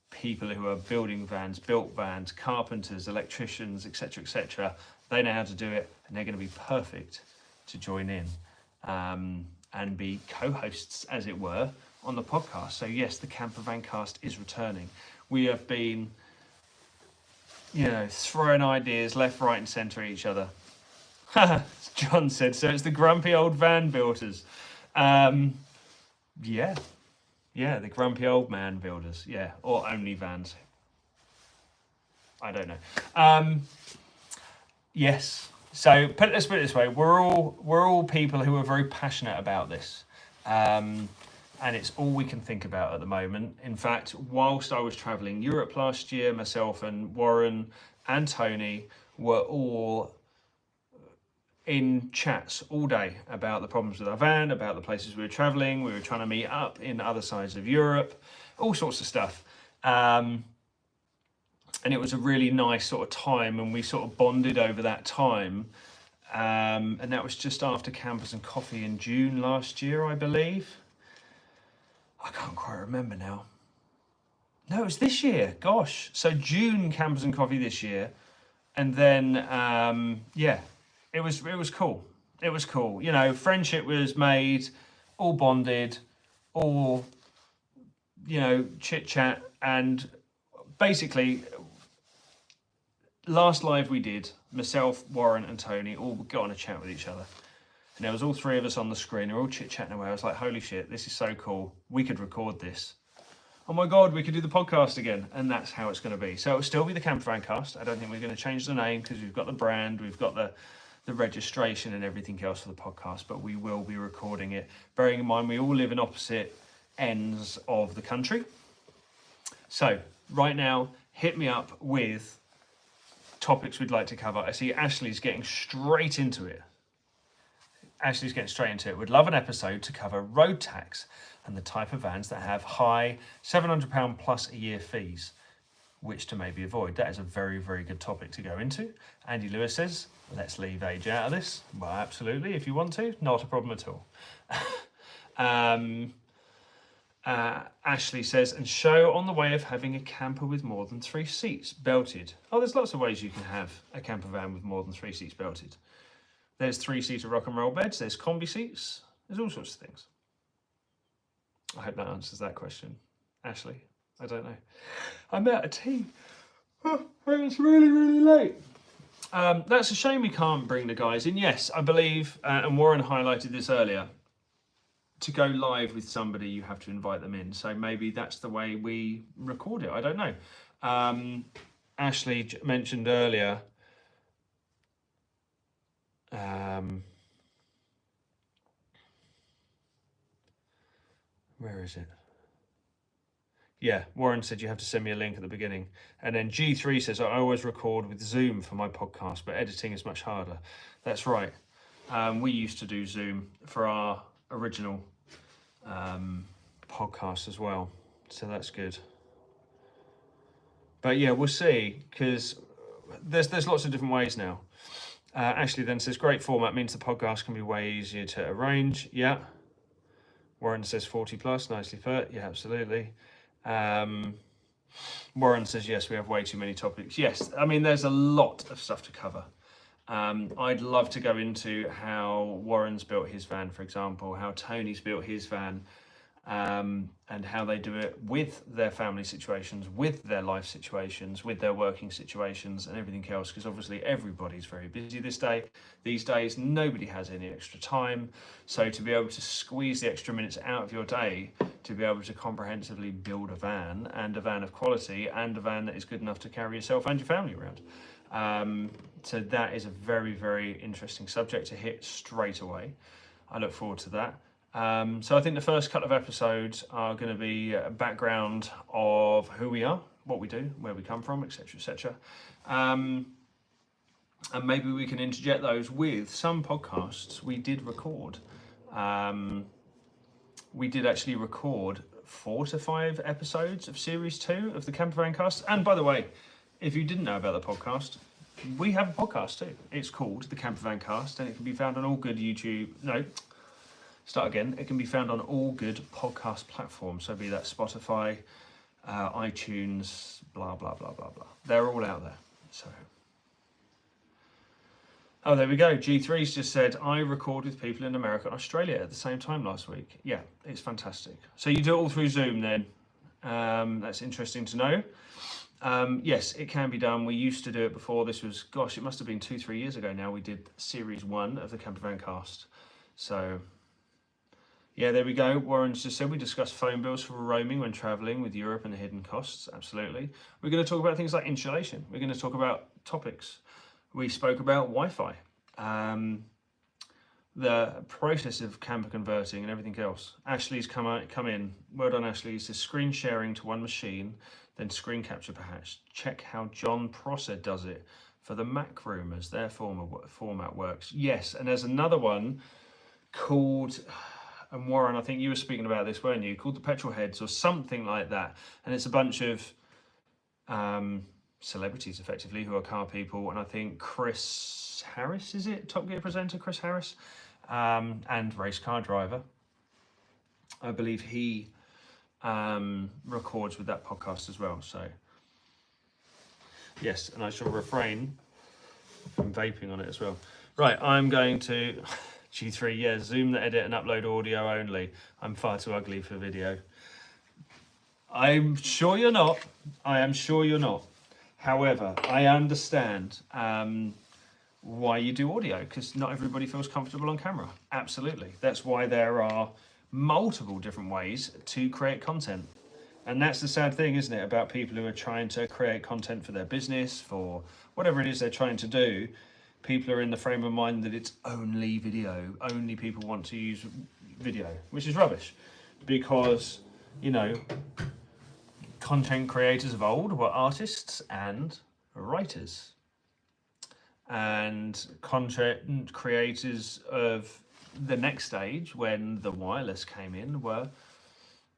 people who are building vans, built vans, carpenters, electricians, etc., etc. They know how to do it, and they're going to be perfect to join in and be co-hosts, as it were, on the podcast. So yes, the Campervan Cast is returning. We have been, you know, throwing ideas left, right, and centre at each other. John said, so it's the grumpy old van builders. Yeah, the grumpy old man builders. Yeah, or only vans. I don't know. Yes. So let's put it this way: we're all people who are very passionate about this. And it's all we can think about at the moment. In fact, whilst I was travelling Europe last year, myself and Warren and Tony were all in chats all day about the problems with our van, about the places we were travelling. We were trying to meet up in other sides of Europe, all sorts of stuff. And it was a really nice sort of time, and we sort of bonded over that time. And that was just after Campers and Coffee in June last year, I believe. I can't quite remember now. No, it was this year. Gosh. So June Campers and Coffee this year. And then, yeah, it was cool. It was cool. You know, friendship was made, all bonded, all, you know, chit chat. And basically, last live we did, myself, Warren and Tony all got on a chat with each other. And there was all three of us on the screen. We're all chit-chatting away. I was like, holy shit, this is so cool. We could record this. Oh my God, we could do the podcast again. And that's how it's going to be. So it'll still be the Campervan Cast. I don't think we're going to change the name because we've got the brand, we've got the registration and everything else for the podcast, but we will be recording it. Bearing in mind, we all live in opposite ends of the country. So right now, hit me up with topics we'd like to cover. I see Ashley's getting straight into it. We'd love an episode to cover road tax and the type of vans that have high £700 plus a year fees, which to maybe avoid. That is a very, very good topic to go into. Andy Lewis says, let's leave age out of this. Well, absolutely, if you want to, not a problem at all. Ashley says, and show on the way of having a camper with more than 3 seats belted. Oh, there's lots of ways you can have a camper van with more than 3 seats belted. There's 3-seater rock and roll beds. There's combi seats. There's all sorts of things. I hope that answers that question, Ashley. I don't know. I'm out of tea. Oh, it's really, really late. That's a shame we can't bring the guys in. Yes, I believe, and Warren highlighted this earlier, to go live with somebody, you have to invite them in. So maybe that's the way we record it. I don't know. Ashley mentioned earlier, where is it? Yeah, Warren said you have to send me a link at the beginning. And then G3 says, I always record with Zoom for my podcast, but editing is much harder. That's right. We used to do Zoom for our original podcast as well. So that's good. But yeah, we'll see, because there's lots of different ways now. Ashley then says, great format means the podcast can be way easier to arrange. Yeah. Warren says 40 plus, nicely put. Yeah, absolutely. Warren says, yes, we have way too many topics. Yes, I mean, there's a lot of stuff to cover. I'd love to go into how Warren's built his van, for example, how Tony's built his van, and how they do it with their family situations, with their life situations, with their working situations and everything else, because obviously everybody's very busy these days. Nobody has any extra time. So to be able to squeeze the extra minutes out of your day to be able to comprehensively build a van, and a van of quality, and a van that is good enough to carry yourself and your family around. So that is a very, very interesting subject to hit straight away. I look forward to that. So I think the first couple of episodes are going to be a background of who we are, what we do, where we come from, etc., etc. And maybe we can interject those with some podcasts we did record. We did actually record 4 to 5 episodes of Series 2 of the Campervan Cast. And by the way, if you didn't know about the podcast, we have a podcast too. It's called the Campervan Cast, and it can be found on all good It can be found on all good podcast platforms. So be that Spotify, iTunes, blah, blah, blah, blah, blah. They're all out there. So, oh, there we go. G3's just said, I record with people in America and Australia at the same time last week. Yeah, it's fantastic. So you do it all through Zoom then. That's interesting to know. Yes, it can be done. We used to do it before. This was, gosh, it must have been 2-3 years ago now. We did Series 1 of the Campervan Cast. So, yeah, there we go. Warren's just said we discussed phone bills for roaming when travelling with Europe and the hidden costs. Absolutely. We're going to talk about things like insulation. We're going to talk about topics. We spoke about Wi-Fi. the process of camper converting and everything else. Ashley's come in. Well done, Ashley. It says screen sharing to one machine, then screen capture perhaps. Check how John Prosser does it for the Mac room as their format works. Yes, and there's another one called, and Warren, I think you were speaking about this, weren't you? Called the Petrol Heads or something like that. And it's a bunch of celebrities, effectively, who are car people. And I think Chris Harris, is it? Top Gear presenter Chris Harris, and race car driver. I believe he records with that podcast as well. So yes, and I shall refrain from vaping on it as well. Right, I'm going to G3, yeah, zoom the edit and upload audio only. I'm far too ugly for video. I'm sure you're not. I am sure you're not. However, I understand why you do audio, because not everybody feels comfortable on camera. Absolutely. That's why there are multiple different ways to create content. And that's the sad thing, isn't it, about people who are trying to create content for their business, for whatever it is they're trying to do. People are in the frame of mind that it's only video, only people want to use video, which is rubbish, because, you know, content creators of old were artists and writers, and content creators of the next stage, when the wireless came in, were,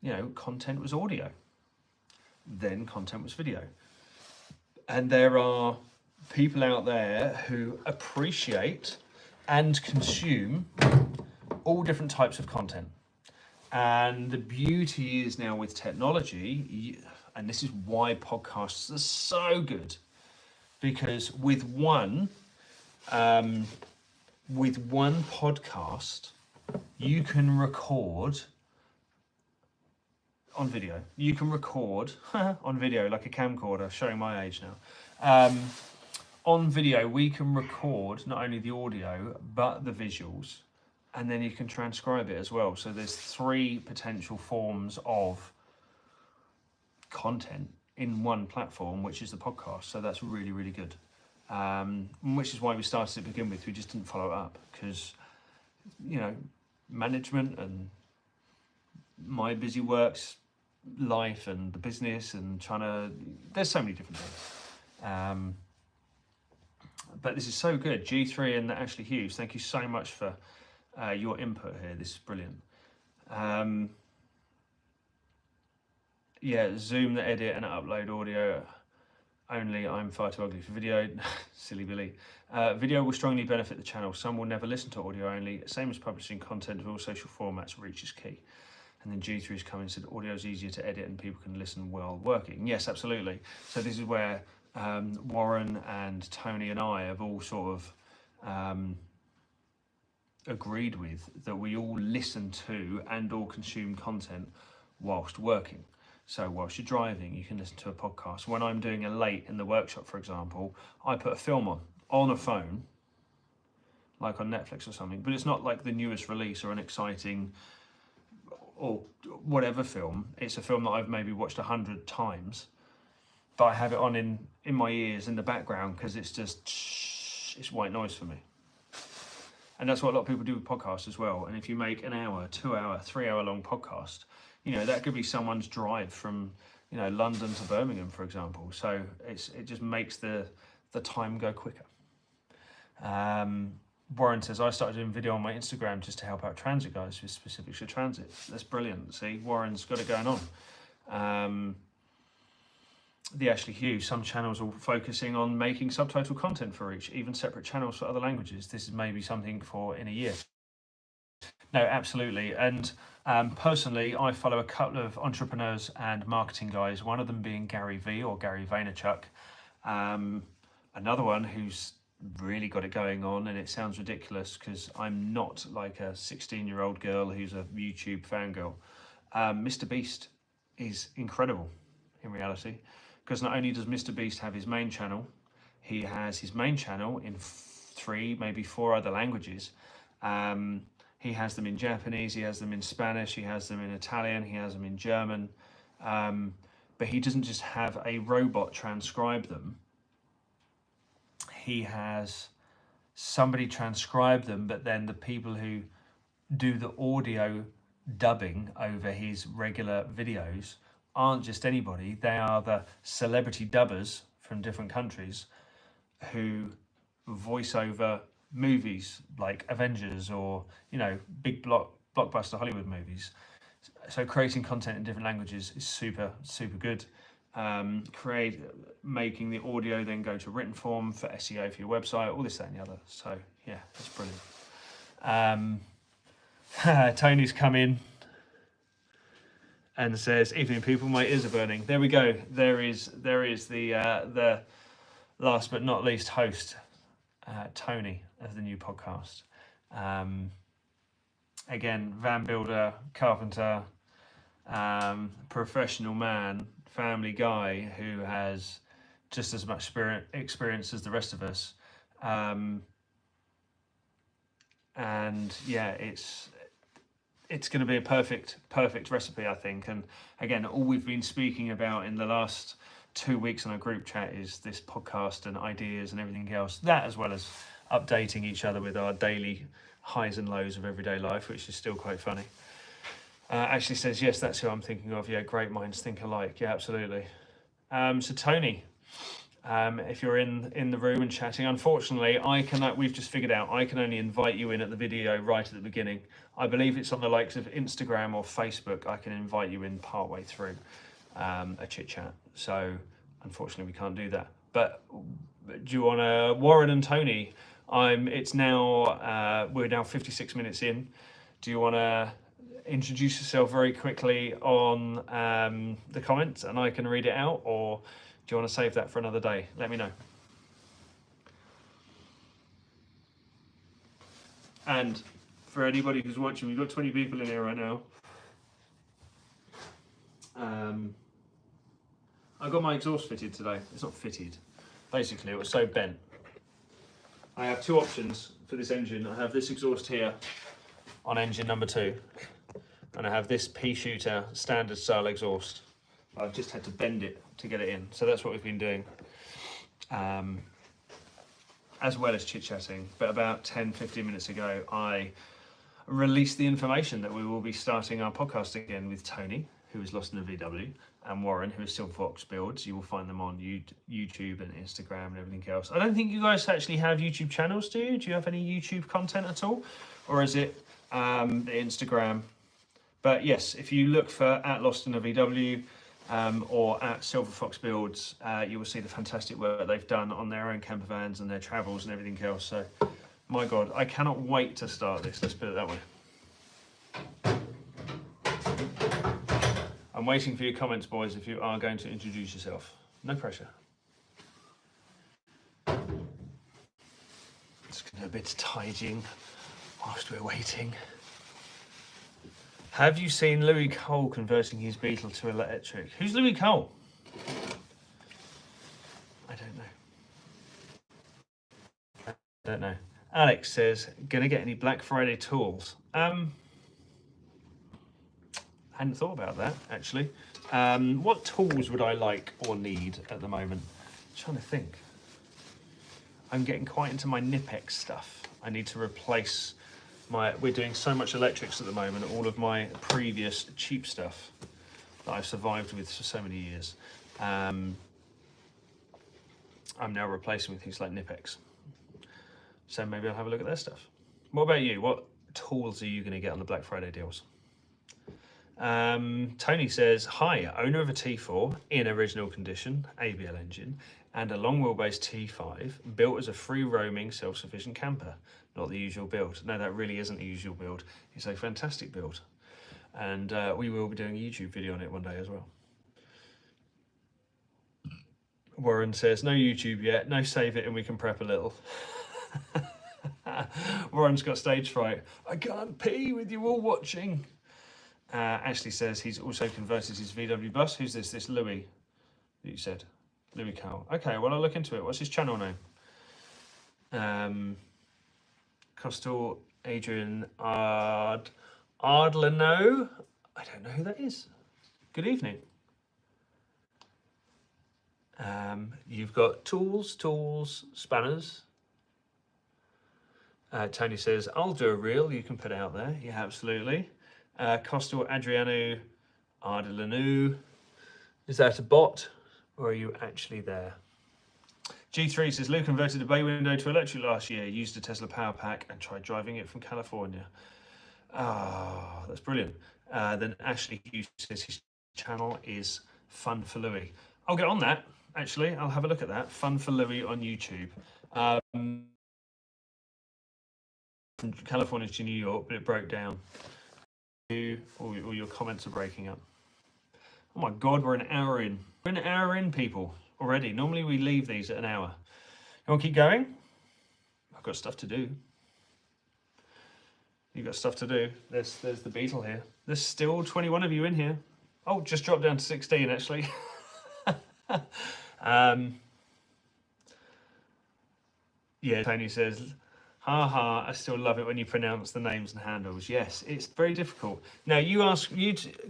you know, content was audio, then content was video. And there are people out there who appreciate and consume all different types of content. And the beauty is now with technology, and this is why podcasts are so good, because with one podcast, you can record on video. You can record on video like a camcorder, showing my age now. On video, we can record not only the audio, but the visuals, and then you can transcribe it as well. So there's 3 potential forms of content in one platform, which is the podcast. So that's really, really good. Which is why we started to begin with. We just didn't follow it up because, you know, management and my busy works life and the business and there's so many different things. But this is so good. G3 and Ashley Hughes, thank you so much for your input here. This is brilliant. Yeah, zoom the edit and upload audio only. I'm far too ugly for video. Silly Billy. Video will strongly benefit the channel. Some will never listen to audio only. Same as publishing content of all social formats, reach is key. And then G3's come and said audio is easier to edit and people can listen while working. Yes, absolutely. So this is where Warren and Tony and I have all sort of agreed with, that we all listen to and or consume content whilst working. So whilst you're driving, you can listen to a podcast. When I'm doing a late in the workshop, for example, I put a film on a phone, like on Netflix or something, but it's not like the newest release or an exciting or whatever film. It's a film that I've maybe watched 100 times, but I have it on in my ears in the background because it's just, it's white noise for me. And that's what a lot of people do with podcasts as well. And if you make an hour, 2 hour, 3 hour long podcast, you know, that could be someone's drive from, you know, London to Birmingham, for example. So it just makes the time go quicker. Warren says, I started doing video on my Instagram just to help out transit guys with specifics for transit. That's brilliant. See, Warren's got it going on. The Ashley Hughes, some channels are focusing on making subtitle content for each, even separate channels for other languages. This is maybe something for in a year. No, absolutely. And personally, I follow a couple of entrepreneurs and marketing guys, one of them being Gary V or Gary Vaynerchuk. Another one who's really got it going on, and it sounds ridiculous because I'm not like a 16-year-old girl who's a YouTube fangirl. Mr. Beast is incredible in reality, because not only does Mr. Beast have his main channel, he has his main channel in 3, maybe 4 other languages. He has them in Japanese, he has them in Spanish, he has them in Italian, he has them in German. But he doesn't just have a robot transcribe them. He has somebody transcribe them, but then the people who do the audio dubbing over his regular videos aren't just anybody. They are the celebrity dubbers from different countries who voice over movies like Avengers or, you know, big blockbuster Hollywood movies. So creating content in different languages is super good. Making the audio then go to written form for SEO for your website, all this, that and the other. So yeah, it's brilliant. Tony's come in and says, "Evening, people. My ears are burning." There we go. There is the last but not least host, Tony, of the new podcast. Again, van builder, carpenter, professional man, family guy who has just as much experience as the rest of us. And yeah, it's going to be a perfect recipe, I think. And again, all we've been speaking about in the last 2 weeks on our group chat is this podcast and ideas and everything else. That, as well as updating each other with our daily highs and lows of everyday life, which is still quite funny. Ashley says, yes, that's who I'm thinking of. Yeah, great minds think alike. Yeah, absolutely. So Tony, if you're in the room and chatting, unfortunately, we've just figured out I can only invite you in at the video right at the beginning. I believe it's on the likes of Instagram or Facebook. I can invite you in partway through a chit chat. So unfortunately, we can't do that. But do you want to, Warren and Tony? It's now we're now 56 minutes in. Do you want to introduce yourself very quickly on the comments, and I can read it out, or do you want to save that for another day? Let me know. And for anybody who's watching, we've got 20 people in here right now. I got my exhaust fitted today. It's not fitted. Basically, it was so bent. I have two options for this engine. I have this exhaust here on engine number 2, and I have this pea shooter standard style exhaust. I've just had to bend it to get it in. So that's what we've been doing, as well as chit-chatting. But about 10-15 minutes ago, I released the information that we will be starting our podcast again with Tony, who is Lost in the VW, and Warren, who is Silver Fox Builds. You will find them on YouTube and Instagram and everything else. I don't think you guys actually have YouTube channels, do you? Do you have any YouTube content at all? Or is it the Instagram? But yes, if you look for @Lost in a VW or @Silver Fox Builds, you will see the fantastic work they've done on their own camper vans and their travels and everything else. So, my God, I cannot wait to start this. Let's put it that way. I'm waiting for your comments, boys, if you are going to introduce yourself. No pressure. Just going to do a bit of tidying whilst we're waiting. Have you seen Louis Cole converting his Beetle to electric? Who's Louis Cole? I don't know. Alex says, gonna get any Black Friday tools? Hadn't thought about that, actually. What tools would I like or need at the moment? I'm trying to think. I'm getting quite into my Nipex stuff. I need to replace we're doing so much electrics at the moment, all of my previous cheap stuff that I've survived with for so many years. I'm now replacing with things like Nipex. So maybe I'll have a look at their stuff. What about you? What tools are you going to get on the Black Friday deals? Tony says, hi, owner of a T4 in original condition, ABL engine, and a long wheelbase T5 built as a free roaming self-sufficient camper. Not the usual build. No, that really isn't the usual build. It's a fantastic build. And we will be doing a YouTube video on it one day as well. Warren says, no YouTube yet, no save it and we can prep a little. Warren's got stage fright. I can't pee with you all watching. Ashley says he's also converted his VW bus. Who's this? This Louis that you said? Louis Cole. Okay, well, I'll look into it. What's his channel name? Costal Adrian Ardlano. I don't know who that is. Good evening. You've got tools, spanners. Tony says, I'll do a reel. You can put it out there. Yeah, absolutely. Costal Adriano Ardelanu. Is that a bot or are you actually there? G3 says, Lou converted a bay window to electric last year, used a Tesla power pack and tried driving it from California. Ah, that's brilliant. Then Ashley Hughes says his channel is Fun for Louis. I'll get on that, actually. I'll have a look at that. Fun for Louis on YouTube. From California to New York, but it broke down. All your comments are breaking up. Oh my God, we're an hour in. We're an hour in, people, already. Normally we leave these at an hour. You want to keep going? I've got stuff to do. You've got stuff to do. There's the Beetle here. There's still 21 of you in here. Oh, just dropped down to 16, actually. Yeah, Tony says, ha, I still love it when you pronounce the names and handles. Yes, it's very difficult. Now,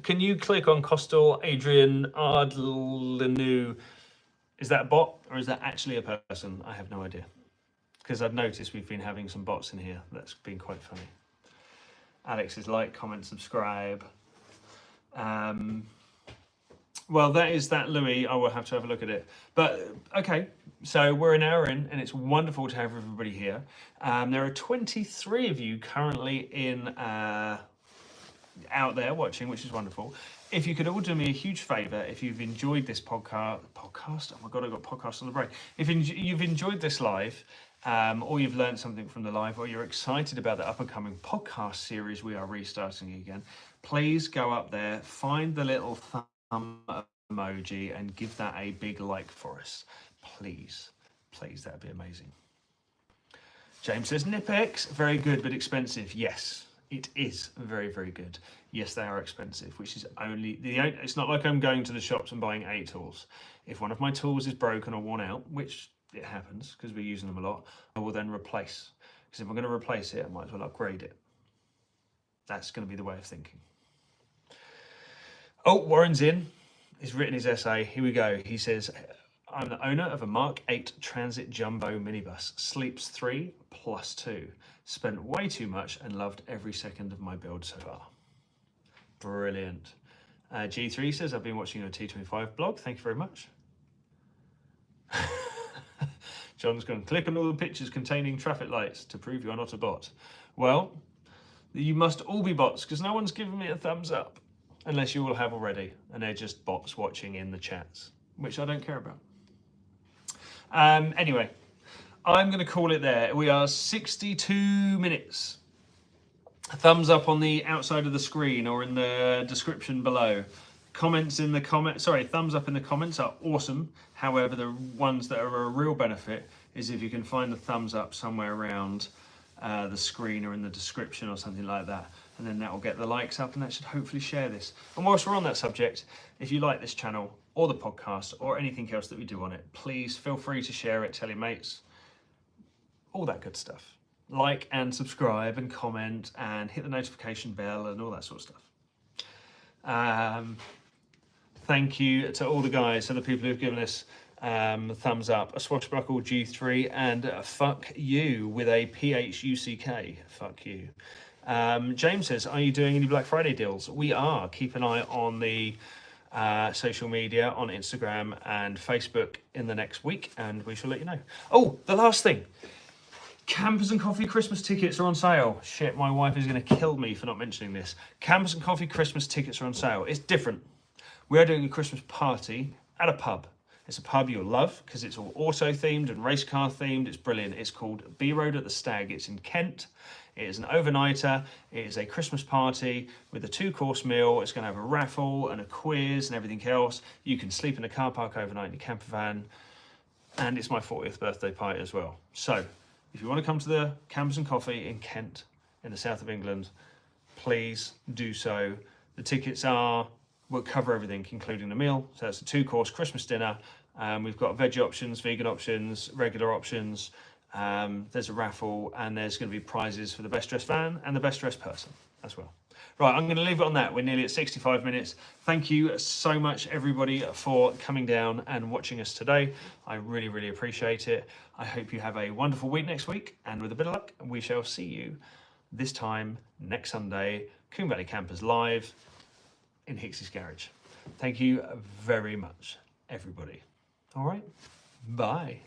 can you click on Costal Adrian Ardlenu? Is that a bot or is that actually a person? I have no idea. Because I've noticed we've been having some bots in here. That's been quite funny. Alex is like, comment, subscribe. Well, that is that, Louis. I will have to have a look at it. But, okay, so we're an hour in, and it's wonderful to have everybody here. There are 23 of you currently out there watching, which is wonderful. If you could all do me a huge favour, if you've enjoyed this podcast, oh my God, I've got podcast on the brain. If you've enjoyed this live, or you've learned something from the live, or you're excited about the up-and-coming podcast series we are restarting again, please go up there, find the little thumb emoji and give that a big like for us. Please, that'd be amazing. James says, Nipex, very good but expensive. Yes, it is very, very good. Yes, they are expensive, which is it's not like I'm going to the shops and buying 8 tools. If one of my tools is broken or worn out, which it happens because we're using them a lot, I will then replace. Because if I'm going to replace it, I might as well upgrade it. That's going to be the way of thinking. Oh, Warren's in. He's written his essay. Here we go. He says, I'm the owner of a Mark 8 Transit Jumbo minibus. Sleeps 3 plus 2. Spent way too much and loved every second of my build so far. Brilliant. G3 says, I've been watching your T25 blog. Thank you very much. John's gone, click on all the pictures containing traffic lights to prove you're not a bot. Well, you must all be bots because no one's given me a thumbs up. Unless you all have already, and they're just bots watching in the chats, which I don't care about. Anyway, I'm going to call it there. We are 62 minutes. A thumbs up on the outside of the screen or in the description below. Thumbs up in the comments are awesome. However, the ones that are a real benefit is if you can find the thumbs up somewhere around the screen or in the description or something like that. And then that will get the likes up and that should hopefully share this. And whilst we're on that subject, if you like this channel or the podcast or anything else that we do on it, please feel free to share it, tell your mates, all that good stuff. Like and subscribe and comment and hit the notification bell and all that sort of stuff. Thank you to all the guys, so the people who've given us thumbs up, a swashbuckle G3 and fuck you with a PHUCK, fuck you. James says, are you doing any Black Friday deals? We are. Keep an eye on the social media, on Instagram and Facebook in the next week, and we shall let you know. Oh, the last thing. Campers and Coffee Christmas tickets are on sale. Shit, my wife is going to kill me for not mentioning this. Campers and Coffee Christmas tickets are on sale. It's different. We are doing a Christmas party at a pub. It's a pub you'll love because it's all auto themed and race car themed. It's brilliant. It's called B Road at the Stag. It's in Kent. It is an overnighter. It is a Christmas party with a 2-course meal. It's going to have a raffle and a quiz and everything else. You can sleep in a car park overnight in your camper van. And it's my 40th birthday party as well. So if you want to come to the Campers and Coffee in Kent, in the south of England, please do so. The tickets will cover everything, including the meal. So it's a 2-course Christmas dinner. We've got veggie options, vegan options, regular options. There's a raffle and there's going to be prizes for the best dressed van and the best dressed person as well. Right, I'm going to leave it on that. We're nearly at 65 minutes. Thank you so much, everybody, for coming down and watching us today. I really, really appreciate it. I hope you have a wonderful week next week, and with a bit of luck, we shall see you this time next Sunday, Coombe Valley Campers live in Hicksy's Garage. Thank you very much, everybody. All right, bye.